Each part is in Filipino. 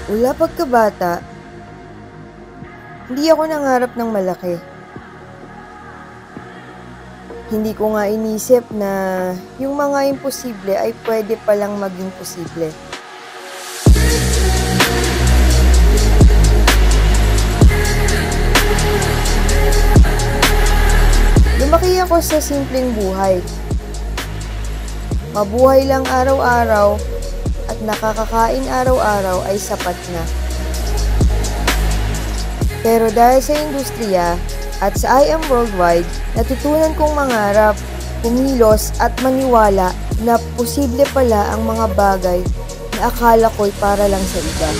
Mula pagkabata, hindi ako nangarap ng malaki. Hindi ko nga inisip na yung mga imposible ay pwede palang maging posible. Lumaki ako sa simpleng buhay. Mabuhay lang araw-araw at nakakakain araw-araw ay sapat na. Pero dahil sa industriya at sa I Am Worldwide, natutunan kong mangarap, kumilos at maniwala na posible pala ang mga bagay na akala ko'y para lang sa iba.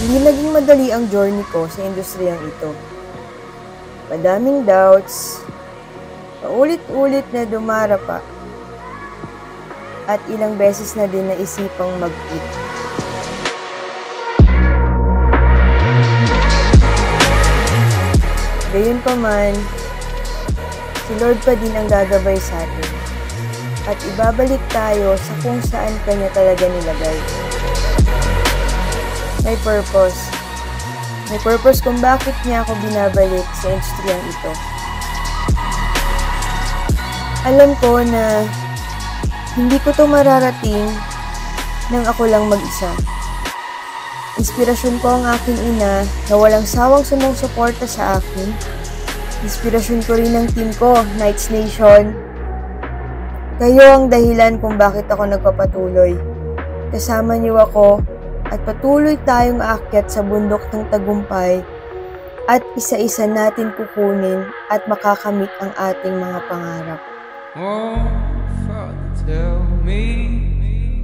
Hindi naging madali ang journey ko sa industriyang ito. Madaming doubts, paulit-ulit na dumarapa, at ilang beses na din naisipang mag-quit. Gayunpaman, si Lord pa din ang gagabay sa atin, at ibabalik tayo sa kung saan Kanya talaga nilagay. May purpose. May purpose kung bakit niya ako binabalik sa industriyang ito. Alam ko na hindi ko to mararating nang ako lang mag-isa. Inspirasyon ko ang aking ina na walang sawang sumusuporta sa akin. Inspirasyon ko rin ang team ko, Knights Nation. Kayo ang dahilan kung bakit ako nagpapatuloy. Kasama niyo ako at patuloy tayong aakyat sa bundok ng tagumpay at isa-isa natin kukunin at makakamit ang ating mga pangarap.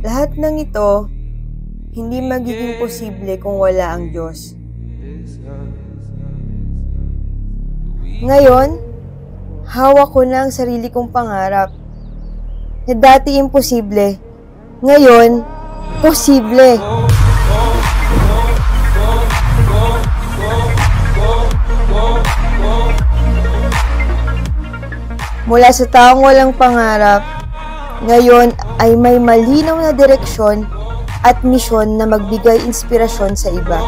Lahat ng ito, hindi magiging posible kung wala ang Diyos. Ngayon, hawak ko na ang sarili kong pangarap. Na dati imposible, ngayon, posible. Mula sa taong walang pangarap, ngayon ay may malinaw na direksyon at misyon na magbigay inspirasyon sa iba.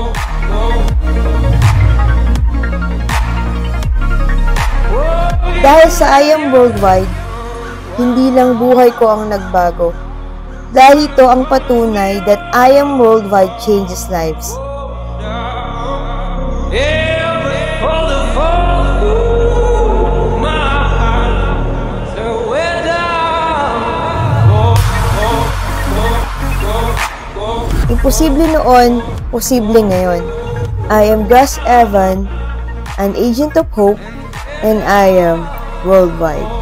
Dahil sa I Am Worldwide, hindi lang buhay ko ang nagbago. Dahil ito ang patunay that I Am Worldwide changes lives. Imposible noon, posible ngayon. I am Gus Evan, an agent of hope, and I am worldwide.